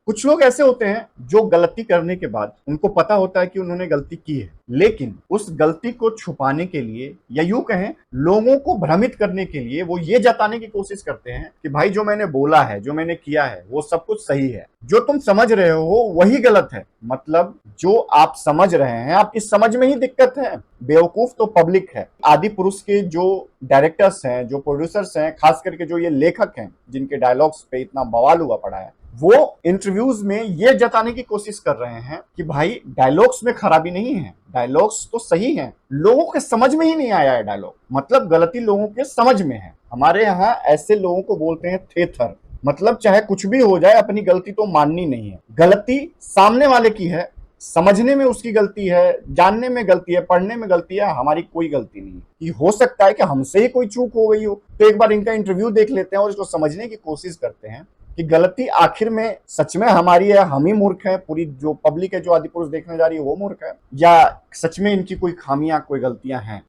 कुछ लोग ऐसे होते हैं जो गलती करने के बाद उनको पता होता है कि उन्होंने गलती की है, लेकिन उस गलती को छुपाने के लिए या यूं कहें लोगों को भ्रमित करने के लिए वो ये जताने की कोशिश करते हैं कि भाई जो मैंने बोला है, जो मैंने किया है, वो सब कुछ सही है। जो तुम समझ रहे हो वही गलत है। मतलब जो आप समझ रहे हैं, आपकी समझ में ही दिक्कत है। बेवकूफ तो पब्लिक है। आदि पुरुष के जो डायरेक्टर्स हैं, जो प्रोड्यूसर्स हैं, खास करके जो ये लेखक हैं जिनके डायलॉग्स पे इतना बवाल हुआ पड़ा है, वो इंटरव्यूज में ये जताने की कोशिश कर रहे हैं कि भाई डायलॉग्स में खराबी नहीं है, डायलॉग्स तो सही हैं, लोगों के समझ में ही नहीं आया है डायलॉग। मतलब गलती लोगों के समझ में है। हमारे यहाँ ऐसे लोगों को बोलते हैं थेथर। मतलब चाहे कुछ भी हो जाए, अपनी गलती तो माननी नहीं है। गलती सामने वाले की है, समझने में उसकी गलती है, जानने में गलती है, पढ़ने में गलती है, हमारी कोई गलती नहीं है। कि हो सकता है कि हमसे ही कोई चूक हो गई हो। तो एक बार इनका इंटरव्यू देख लेते हैं और इसको समझने की कोशिश करते हैं कि गलती आखिर में सच में हमारी है, हम ही मूर्ख है, पूरी जो पब्लिक है जो आदि पुरुष देखने जा रही है वो मूर्ख है, या सच में इनकी कोई खामियां, कोई गलतियां हैं।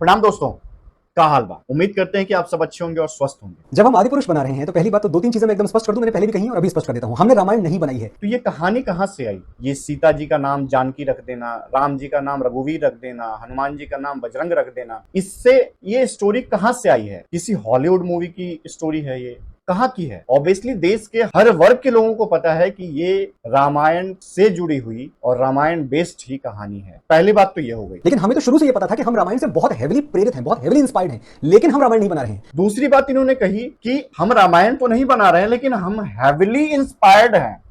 प्रणाम दोस्तों, क्या हाल बा। उम्मीद करते हैं कि आप सब अच्छे होंगे और स्वस्थ होंगे। जब हम आदि पुरुष बना रहे हैं तो पहली बात तो दो तीन चीजें मैं एकदम स्पष्ट कर दूं, मैंने पहले भी कही और अभी स्पष्ट कर देता हूं, हमने रामायण नहीं बनाई है। तो ये कहानी कहां से आई? ये सीता जी का नाम जानकी रख देना, राम जी का नाम रघुवीर रख देना, हनुमान जी का नाम बजरंग रख देना, इससे ये स्टोरी कहां से आई है? किसी हॉलीवुड मूवी की स्टोरी है? ये कहाँ की है? ऑब्वियसली देश के हर वर्ग के लोगों को पता है कि ये रामायण से जुड़ी हुई और रामायण बेस्ड ही कहानी है। पहली बात तो ये हो गई। लेकिन हमें तो शुरू से ये पता था कि हम रामायण से बहुत हेविली प्रेरित हैं, बहुत हेविली इंस्पायर्ड हैं, लेकिन हम रामायण नहीं बना रहे हैं। दूसरी बात इन्होंने कही कि हम रामायण तो नहीं बना रहे हैं, लेकिन हम हेविली इंस्पायर्ड हैं।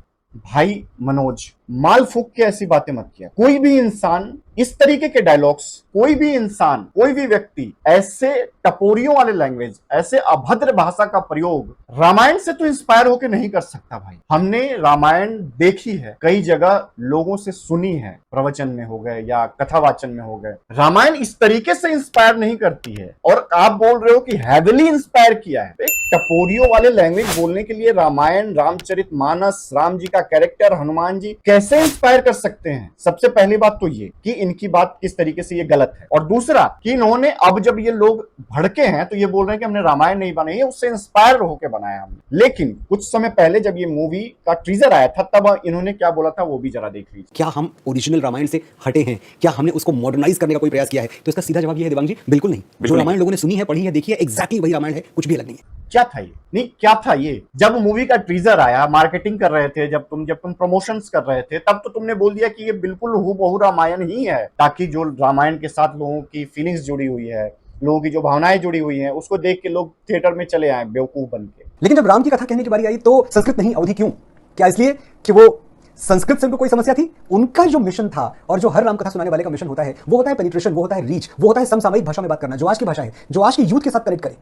भाई मनोज, माल फूक के ऐसी बातें मत किया। कोई भी इंसान इस तरीके के डायलॉग्स, कोई भी इंसान, कोई भी व्यक्ति ऐसे टपोरियों वाले लैंग्वेज, ऐसे अभद्र भाषा का प्रयोग रामायण से तो इंस्पायर होकर नहीं कर सकता। भाई हमने रामायण देखी है, कई जगह लोगों से सुनी है, प्रवचन में हो गए या कथावाचन में हो गए। रामायण इस तरीके से इंस्पायर नहीं करती है और आप बोल रहे हो कि हैविली इंस्पायर किया है। टपोरियों वाले लैंग्वेज बोलने के लिए रामायण, रामचरितमानस, राम जी का कैरेक्टर, हनुमान जी कैसे इंस्पायर कर सकते हैं? सबसे पहली बात तो ये कि इनकी बात किस तरीके से ये गलत है, और दूसरा कि इन्होंने अब जब ये लोग भड़के हैं तो ये बोल रहे हैं कि हमने रामायण नहीं बनाई है, उससे इंस्पायर होकर बनाया हमने। लेकिन कुछ समय पहले जब ये मूवी का टीजर आया था तब इन्होंने क्या बोला था वो भी जरा देख लीजिए। क्या हम ओरिजिनल रामायण से हटे हैं? क्या हमने उसको मॉडर्नाइज करने का कोई प्रयास किया है? तो इसका सीधा जवाब ये है दिवांग जी, बिल्कुल नहीं। जो रामायण लोगों ने सुनी है, पढ़ी है, देखी है, एग्जैक्टली वही रामायण है, कुछ भी अलग नहीं है। क्या था ये? नहीं, क्या था ये? जब मूवी का टीजर आया, मार्केटिंग कर रहे थे, जब तुम प्रमोशंस कर रहे थे, तब तो तुमने बोल दिया कि ये बिल्कुल हूबहू रामायण ही है, ताकि जो रामायण के साथ लोगों की फीलिंग्स जुड़ी हुई है, लोगों की जो भावनाएं जुड़ी हुई हैं, उसको देख के लोग थिएटर में चले आए बेवकूफ बन के। लेकिन जब राम की कथा कहने की बारी आई तो संस्कृत नहीं अवधि क्यों? क्या इसलिए कि वो संस्कृत से उनको कोई समस्या थी? उनका जो मिशन था और जो हर राम कथा सुनाने वाले का मिशन होता है, वो होता है पेनिट्रेशन, वो होता है रीच, वो होता है समसामयिक भाषा में बात करना, जो आज की भाषा है, जो आज की यूथ के साथ कनेक्ट करे।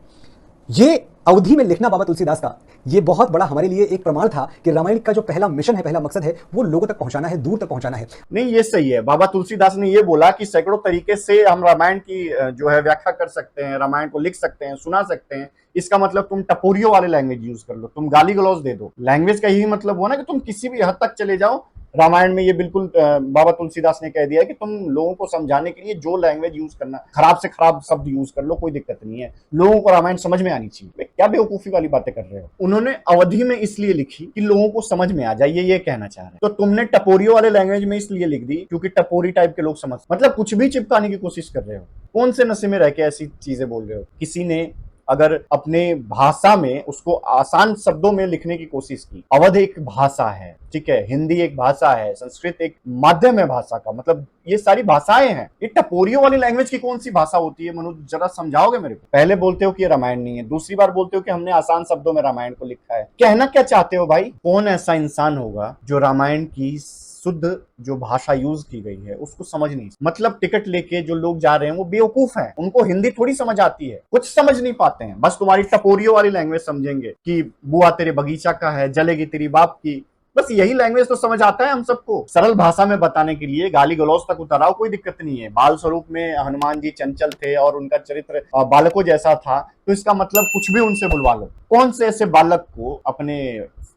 ये अवधि में लिखना बाबा तुलसीदास का, ये बहुत बड़ा हमारे लिए एक प्रमाण था कि रामायण का जो पहला मिशन है, पहला मकसद है, वो लोगों तक पहुंचाना है, दूर तक पहुंचाना है। नहीं, ये सही है। बाबा तुलसीदास ने ये बोला कि सैकड़ों तरीके से हम रामायण की जो है व्याख्या कर सकते हैं, रामायण को लिख सकते हैं, सुना सकते हैं। इसका मतलब तुम टपोरियों वाले लैंग्वेज यूज कर लो, तुम गाली गलौज दे दो। लैंग्वेज का यही मतलब हुआ ना कि तुम किसी भी हद तक चले जाओ। रामायण में ये बिल्कुल बाबा तुलसीदास ने कह दिया कि तुम लोगों को समझाने के लिए जो लैंग्वेज यूज करना, खराब से खराब शब्द यूज कर लो, कोई दिक्कत नहीं है, लोगों को रामायण समझ में आनी चाहिए। क्या बेवकूफी वाली बातें कर रहे हो? उन्होंने अवधि में इसलिए लिखी कि लोगों को समझ में आ जाए, ये कहना चाह रहे हैं। तो तुमने टपोरियों वाले लैंग्वेज में इसलिए लिख दी क्योंकि टपोरी टाइप के लोग समझ, मतलब कुछ भी चिपकाने की कोशिश कर रहे हो। कौन से नशे में रह के ऐसी चीजें बोल रहे हो? किसी ने अगर अपने भाषा में उसको आसान शब्दों में लिखने की कोशिश की, अवध एक भाषा है, ठीक है, हिंदी एक भाषा है, संस्कृत एक माध्यम है भाषा का, मतलब ये सारी भाषाएं हैं। ये टपोरियों वाली लैंग्वेज की कौन सी भाषा होती है मनोज, जरा समझाओगे मेरे को? पहले बोलते हो कि ये रामायण नहीं है, दूसरी बार बोलते हो कि हमने आसान शब्दों में रामायण को लिखा है। कहना क्या चाहते हो भाई? कौन ऐसा इंसान होगा जो रामायण की शुद्ध जो भाषा यूज की गई है उसको समझ नहीं? मतलब टिकट लेके जो लोग जा रहे हैं वो बेवकूफ हैं, उनको हिंदी थोड़ी समझ आती है, कुछ समझ नहीं पाते हैं, बस तुम्हारी टपोरियों वाली लैंग्वेज समझेंगे कि बुआ तेरे बगीचा का है, जलेगी तेरी बाप की। बस यही लैंग्वेज तो समझ आता है हम सबको। सरल भाषा में बताने के लिए गाली गलौज तक उतराओ, कोई दिक्कत नहीं है। बाल स्वरूप में हनुमान जी चंचल थे और उनका चरित्र बालकों जैसा था, तो तो इसका मतलब कुछ भी उनसे बुलवा लो। कौन से ऐसे बालक को अपने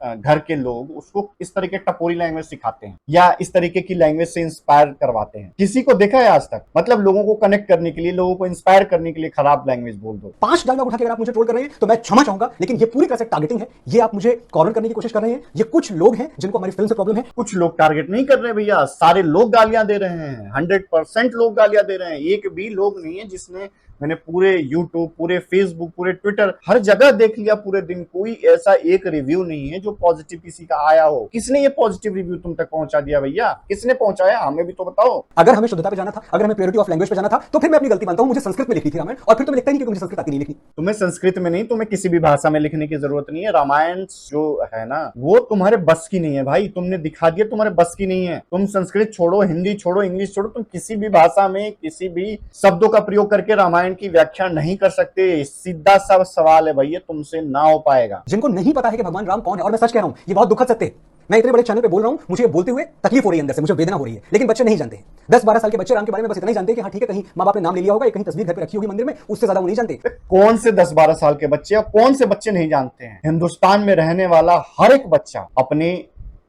घर के लोग उसको इस तरह के टपोरी लैंग्वेज सिखाते हैं या इस तरीके की लैंग्वेज से इंस्पायर करवाते हैं? किसी को देखा है आज तक? मतलब लोगों को कनेक्ट करने के लिए, लोगों को इंस्पायर करने के लिए खराब लैंग्वेज बोल दो। 5 डायलॉग उठा के अगर आप मुझे ट्रोल कर रहे हैं तो मैं क्षमा चाहूंगा, लेकिन ये पूरी तरह से टारगेटिंग है। ये आप मुझे कॉर्नर करने की कोशिश कर रहे हैं। ये कुछ लोग हैं जिनको हमारी फिल्म से प्रॉब्लम है। कुछ लोग टारगेट नहीं कर रहे भैया, सारे लोग गालियां दे रहे हैं। 100% लोग गालियां दे रहे हैं। एक भी लोग नहीं है जिसने, मैंने पूरे YouTube, पूरे Facebook, पूरे ट्विटर, हर जगह देख लिया पूरे दिन, कोई ऐसा एक रिव्यू नहीं है जो पॉजिटिव किसी का आया हो। किसने ये पॉजिटिव रिव्यू तुम तक पहुंचा दिया भैया? किसने पहुंचाया? हमें भी तो बताओ। अगर हमें शुद्धता पे जाना था, अगर हमें प्योरिटी ऑफ लैंग्वेज पे जाना था, तो फिर मैं अपनी गलती मानता हूं। मुझे संस्कृत में लिखनी थी रामायण, और फिर तो मैं लिखता ही नहीं, क्योंकि मुझे संस्कृत आती नहीं लिखनी। तुम्हें संस्कृत में नहीं, तुम्हें किसी भी भाषा में लिखने की जरूरत नहीं है। रामायण जो है ना, वो तुम्हारे बस की नहीं है भाई। तुमने दिखा दिया तुम्हारे बस की नहीं है। तुम संस्कृत छोड़ो, हिंदी छोड़ो, इंग्लिश छोड़ो, तुम किसी भी भाषा में किसी भी शब्दों का प्रयोग करके रामायण की व्याख्या नहीं कर सकते। सीधा सा सवाल है भैया, तुमसे ना हो पाएगा। जिनको नहीं पता है कि भगवान राम कौन है, और मैं सच कह रहा हूं, ये बहुत दुखद सत्य है। मैं इतने बड़े चैनल पे बोल रहा हूं, मुझे ये बोलते हुए तकलीफ हो रही है, अंदर से मुझे वेदना हो रही है, लेकिन बच्चे नहीं जानते। 10-12 साल के बच्चे राम के बारे में बस इतना ही जानते हैं कि हाँ ठीक है, कहीं माँ बाप ने नाम ले लिया होगा, कहीं तस्वीर घर पे रखी होगी मंदिर में, उससे ज्यादा वो नहीं जानते। कौन से 10-12 साल के बच्चे और कौन से बच्चे नहीं जानते हैं? हिंदुस्तान में रहने वाला हर एक बच्चा अपने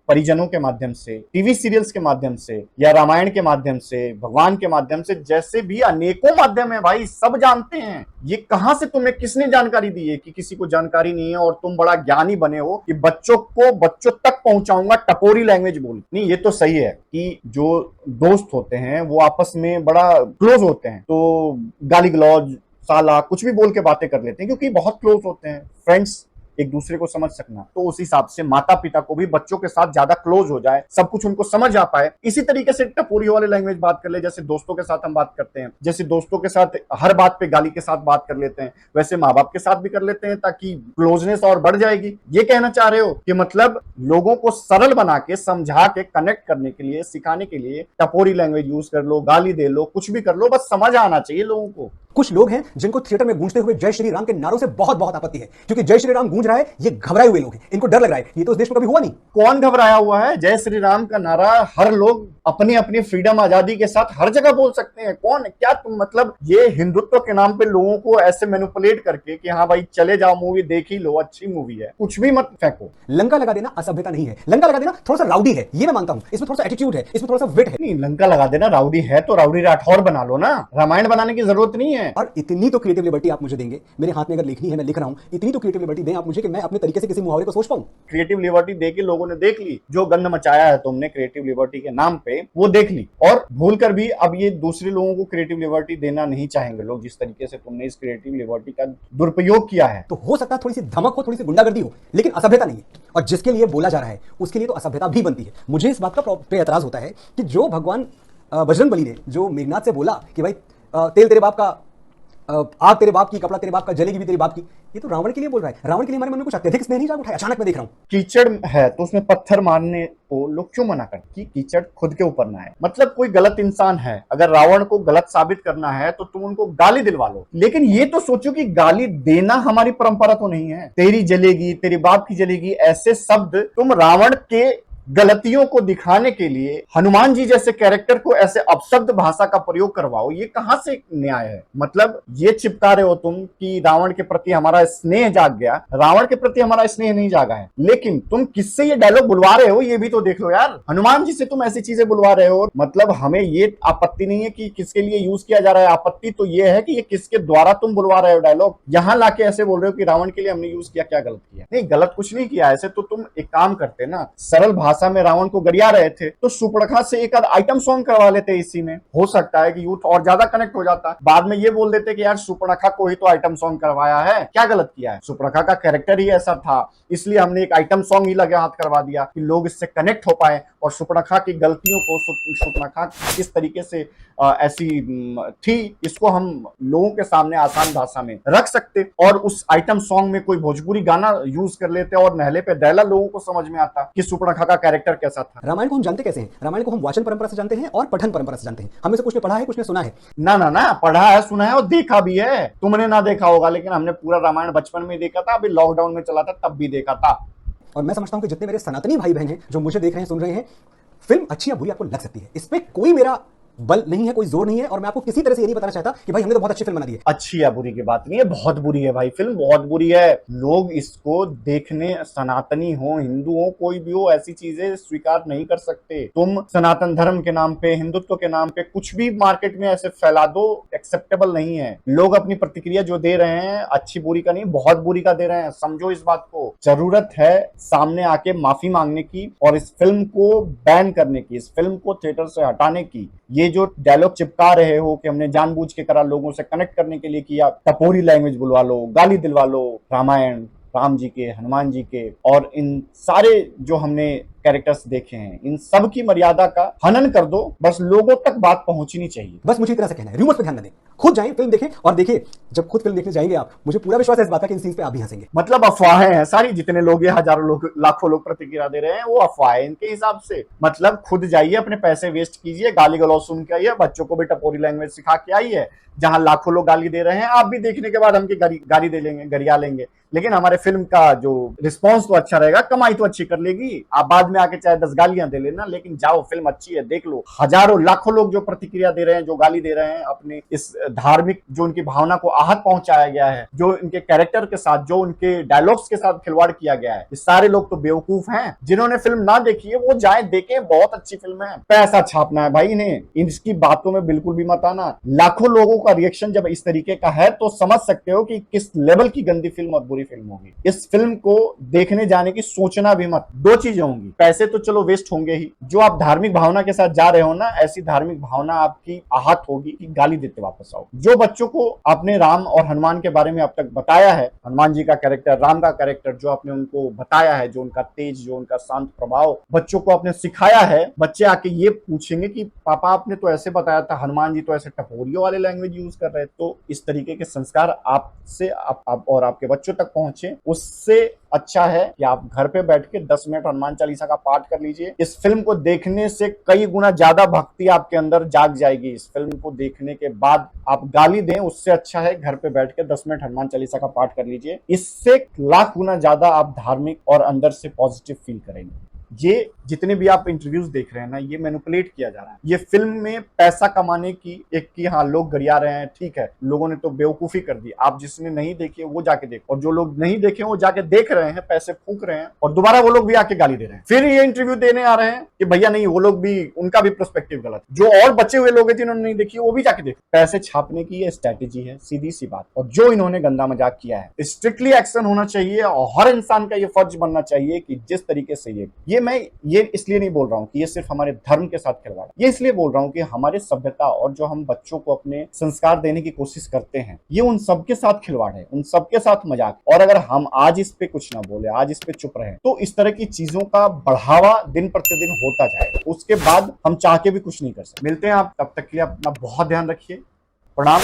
परिजनों के माध्यम से, टीवी सीरियल्स के माध्यम से, या रामायण के माध्यम से, भगवान के माध्यम से, जैसे भी अनेकों माध्यम है भाई, सब जानते हैं। ये कहां से तुम्हें किसने जानकारी दी है कि किसी को जानकारी नहीं है और तुम बड़ा ज्ञानी बने हो कि बच्चों तक पहुंचाऊंगा टपोरी लैंग्वेज बोल? नहीं, ये तो सही है कि जो दोस्त होते हैं वो आपस में बड़ा क्लोज होते हैं, तो गाली गलौज, साला, कुछ भी बोल के बातें कर लेते हैं, क्योंकि बहुत क्लोज होते हैं। फ्रेंड्स, एक दूसरे को समझ सकना, तो उस हिसाब से माता पिता को भी बच्चों के साथ ज्यादा क्लोज हो जाए, सब कुछ उनको समझ आ पाए। इसी तरीके से टपोरी वाले लैंग्वेज बात कर ले, जैसे दोस्तों के साथ हम बात करते हैं, जैसे दोस्तों के साथ हर बात पे गाली के साथ बात कर लेते हैं, वैसे माँ बाप के साथ भी कर लेते हैं, ताकि क्लोजनेस और बढ़ जाएगी। ये कहना चाह रहे हो कि मतलब लोगों को सरल बना के, समझा के, कनेक्ट करने के लिए, सिखाने के लिए टपोरी लैंग्वेज यूज कर लो, गाली दे लो, कुछ भी कर लो, बस समझ आना चाहिए लोगों को। कुछ लोग हैं जिनको थिएटर में गूंजते हुए जय श्री राम के नारों से बहुत बहुत आपत्ति है, क्योंकि जय श्री राम गूंज रहा है, ये घबराए हुए लोग हैं, इनको डर लग रहा है। ये तो इस देश में कभी हुआ नहीं। कौन घबराया हुआ है? जय श्री राम का नारा हर लोग अपनी अपनी फ्रीडम, आजादी के साथ हर जगह बोल सकते हैं। कौन, क्या तुम मतलब ये हिंदुत्व के नाम पे लोगों को ऐसे मैनिपुलेट करके कि हाँ भाई चले जाओ, मूवी देख ही लो, अच्छी मूवी है, कुछ भी मत फेंको। लंका लगा देना असभ्यता नहीं है, लंका लगा देना थोड़ा सा राउडी है, ये मैं मानता हूं। इसमें थोड़ा सा एटीट्यूड है, इसमें थोड़ा सा विट है। नहीं, लंका लगा देना राउडी है तो राउडी राठौर बना लो ना, रामायण बनाने की जरूरत नहीं है। और इतनी तो क्रिएटिव लिबर्टी आप मुझे देंगे, मेरे हाथ में अगर लिखनी है, मैं लिख रहा हूं, इतनी तो क्रिएटिव लिबर्टी दें आप मुझे कि मैं अपने तरीके से किसी मुहावरे को सोच पाऊं। क्रिएटिव लिबर्टी देके लोगों ने देख ली, जो गंद मचाया है तुमने क्रिएटिव लिबर्टी के नाम पे, वो देख ली, और भूलकर भी अब ये दूसरे लोगों को क्रिएटिव लिबर्टी देना नहीं चाहेंगे लोग, जिस तरीके से तुमने इस क्रिएटिव लिबर्टी का दुरुपयोग किया है। तो हो सकता है थोड़ी सी धमक हो, थोड़ी सी गुंडागर्दी हो, लेकिन असभ्यता नहीं है। और जिसके लिए बोला जा रहा है उसके लिए तो असभ्यता भी बनती है। मुझे इस बात का पे एतराज होता है कि जो भगवान बजरंगबली ने जो मेघनाथ से बोला कि भाई तेल तेरे बाप का, आग तेरे बाप की, कपड़ा तेरे बाप का, जलेगी भी तेरे बाप की, ये तो रावण के लिए बोल रहा है। रावण के लिए हमारे मन में कुछ अत्यधिक स्नेह नहीं जाग उठा है? अचानक मैं देख रहा हूं कीचड़ है तो उसमें पत्थर मारने को लोग क्यों मना करते कि कीचड़ खुद के ऊपर ना है? मतलब कोई गलत इंसान है, अगर रावण को गलत साबित करना है तो तुम उनको गाली दिलवा लो, लेकिन ये तो सोचो कि गाली देना हमारी परंपरा तो नहीं है। तेरी जलेगी, तेरे बाप की जलेगी, ऐसे शब्द तुम रावण के गलतियों को दिखाने के लिए हनुमान जी जैसे कैरेक्टर को ऐसे अपशब्द भाषा का प्रयोग करवाओ, ये कहां से न्याय है? मतलब ये चिपका रहे हो तुम कि रावण के प्रति हमारा स्नेह जाग गया, रावण के प्रति हमारा स्नेह नहीं जागा है, लेकिन तुम किससे ये डायलॉग बुलवा रहे हो ये भी तो देख लो यार। हनुमान जी से तुम ऐसी चीजें बुलवा रहे हो, मतलब हमें ये आपत्ति नहीं है कि किसके लिए यूज किया जा रहा है, आपत्ति तो ये है कि ये किसके द्वारा तुम बुलवा रहे हो डायलॉग। यहां लाके ऐसे बोल रहे हो कि रावण के लिए हमने यूज किया, क्या गलत किया? नहीं, गलत कुछ नहीं किया। ऐसे तो तुम एक काम करते ना, सरल भाषा में रावण को गरिया रहे थे तो सुपर्णखा से एक आध आइटम सॉन्ग करवा लेते, इसी में हो सकता है कि यूथ और ज्यादा कनेक्ट हो जाता। बाद में ये बोल देते कि यार सुपर्णखा को ही तो आइटम सॉन्ग करवाया है, क्या गलत किया है? सुपर्णखा का कैरेक्टर ही ऐसा था, इसलिए हमने एक आइटम सॉन्ग ही लगे हाथ करवा दिया कि लोग इससे कनेक्ट हो पाए और सुपर्णखा की गलतियों को, सुपर्णखा किस तरीके से ऐसी थी, इसको हम लोगों के सामने आसान भाषा में रख सकते और उस आइटम सॉन्ग में कोई भोजपुरी गाना यूज कर लेते और नहले पे दहला लोगों को समझ में आता कि सुपर्णखा का कैरेक्टर कैसा था। रामायण को हम जानते कैसे हैं? रामायण को हम वाचन परंपरा से जानते हैं और पठन परंपरा से जानते हैं। हमें से कुछ ने पढ़ा है, कुछ ने सुना है। ना ना ना, पढ़ा है, सुना है और देखा भी है। तुमने ना देखा होगा, लेकिन हमने पूरा रामायण बचपन में देखा था, अभी लॉकडाउन में चला था तब भी देखा था। और मैं समझता हूं कि जितने मेरे सनातनी भाई बहन हैं जो मुझे देख रहे हैं, सुन रहे हैं, फिल्म अच्छी या बुरी आपको लग सकती है, इस पे कोई मेरा बल नहीं है, कोई जोर नहीं है, और मैं आपको किसी तरह से ये नहीं बताना चाहता कि भाई हमने तो बहुत अच्छी फिल्म बना दी है। अच्छी या बुरी की बात नहीं है, बहुत बुरी है भाई, फिल्म बहुत बुरी है। लोग इसको देखने, सनातनी हो, हिंदू हो, कोई भी हो, ऐसी चीजें स्वीकार नहीं कर सकते। तुम सनातन धर्म के नाम पे, हिंदुत्व के नाम पे कुछ भी मार्केट में ऐसे फैला दो, एक्सेप्टेबल नहीं है। लोग अपनी प्रतिक्रिया जो दे रहे हैं, अच्छी बुरी का नहीं, बहुत बुरी का दे रहे हैं। समझो इस बात को। जरूरत है सामने आके माफी मांगने की और इस फिल्म को बैन करने की, इस फिल्म को थिएटर से हटाने की। ये जो डायलॉग चिपका रहे हो कि हमने जानबूझ के करा, लोगों से कनेक्ट करने के लिए किया, टपोरी लैंग्वेज बुलवा लो, गाली दिलवा लो, रामायण, राम जी के, हनुमान जी के, और इन सारे जो हमने कैरेक्टर्स देखे हैं, इन सब की मर्यादा का हनन कर दो। बस लोगों तक बात पहुंचनी चाहिए। बस मुझे इतना सा कहना है, रूमर्स पे ध्यान न दें, खुद जाएं, फिल्म देखें, और देखिए जब खुद फिल्म देखने जाएंगे आप, मुझे पूरा विश्वास है इस बात का कि इन सीन्स पे आप भी हंसेंगे। मतलब अफवाहें हैं सारी, जितने लोग ये हजारों लोग, लाखों लोग प्रतिक्रिया दे रहे हैं, वो अफवाहें इनके हिसाब से। मतलब खुद जाइए, अपने पैसे वेस्ट कीजिए, गाली गलौज सुन के आइए, बच्चों को भी टपोरी लैंग्वेज सिखा के आइए। जहां लाखों लोग गाली दे रहे हैं, आप भी देखने के बाद हमकी गाली दे लेंगे, गरिया लेंगे, लेकिन हमारे फिल्म का जो रिस्पॉन्स तो अच्छा रहेगा, कमाई तो अच्छी कर लेगी। आप बाद में आके चाहे 10 गालियां दे लेना, लेकिन जाओ, फिल्म अच्छी है, देख लो। हजारों लाखों लोग जो प्रतिक्रिया दे रहे हैं, जो गाली दे रहे हैं, अपने इस धार्मिक, जो उनकी भावना को आहत पहुंचाया गया है, जो इनके कैरेक्टर के साथ, जो उनके डायलॉग्स के साथ खिलवाड़ किया गया है, ये सारे लोग तो बेवकूफ हैं। जिन्होंने फिल्म ना देखी है, वो जाए देखें, बहुत अच्छी फिल्म है। पैसा छापना है भाई इन्हें, इसकी बातों में बिल्कुल भी मत आना। लाखों लोगों का रिएक्शन जब इस तरीके का है, तो समझ सकते हो कि किस लेवल की गंदी फिल्म और बुरी फिल्म होगी। इस फिल्म को देखने जाने की सोचना भी मत। दो चीजें होंगी, पैसे तो चलो वेस्ट होंगे ही, जो आप धार्मिक भावना के साथ जा रहे हो ना, ऐसी धार्मिक भावना आपकी आहत होगी कि गाली देते वापस आओ। जो बच्चों को आपने राम और हनुमान के बारे में अब तक बताया है, हनुमान जी का कैरेक्टर, राम का कैरेक्टर जो आपने उनको बताया है, जो उनका तेज, जो उनका शांत प्रभाव बच्चों को आपने सिखाया है, बच्चे आके ये पूछेंगे कि पापा आपने तो ऐसे बताया था, हनुमान जी तो ऐसे टपोरियों वाले लैंग्वेज यूज कर रहे। तो इस तरीके के संस्कार आपसे आप और आपके बच्चों तक पहुंचे, उससे अच्छा है कि आप घर पे बैठ के 10 मिनट हनुमान चालीसा का पाठ कर लीजिए। इस फिल्म को देखने से कई गुना ज्यादा भक्ति आपके अंदर जाग जाएगी। इस फिल्म को देखने के बाद आप गाली दें, उससे अच्छा है घर पे बैठ के 10 मिनट हनुमान चालीसा का पाठ कर लीजिए। इससे लाख गुना ज्यादा आप धार्मिक और अंदर से पॉजिटिव फील करेंगे। ये जितने भी आप इंटरव्यूज देख रहे हैं ना, ये मैनिपुलेट किया जा रहा है। ये फिल्म में पैसा कमाने की एक की, हाँ लोग गरिया रहे हैं, ठीक है, लोगों ने तो बेवकूफी कर दी। आप जिसने नहीं देखी है वो जाके देखो, और जो लोग नहीं देखे वो जाके देख रहे हैं, पैसे फूक रहे हैं, और दोबारा वो लोग भी आके गाली दे रहे हैं। फिर ये इंटरव्यू देने आ रहे हैं कि भैया नहीं, वो लोग भी, उनका भी पर्सपेक्टिव गलत। जो और बचे हुए लोग हैं जिन्होंने नहीं देखी, वो भी जाके देखो। पैसे छापने की ये स्ट्रैटेजी है, सीधी सी बात। और जो इन्होंने गंदा मजाक किया है, स्ट्रिक्टली एक्शन होना चाहिए, और हर इंसान का ये फर्ज बनना चाहिए कि जिस तरीके से ये मैं ये इसलिए नहीं बोल रहा हूं कि ये सिर्फ हमारे धर्म के साथ खिलवाड़, ये इसलिए बोल रहा हूं कि हमारे सभ्यता और जो हम बच्चों को अपने संस्कार देने की कोशिश करते हैं, ये उन सबके साथ खिलवाड़ है, उन सबके साथ मजाक। और अगर हम आज इस पे कुछ ना बोले, आज इस पे चुप रहे, तो इस तरह की चीजों का बढ़ावा दिन प्रतिदिन होता जाएगा। उसके बाद हम चाह के भी कुछ नहीं कर सकते। मिलते हैं आप, तब तक के लिए अपना बहुत ध्यान रखिए। प्रणाम।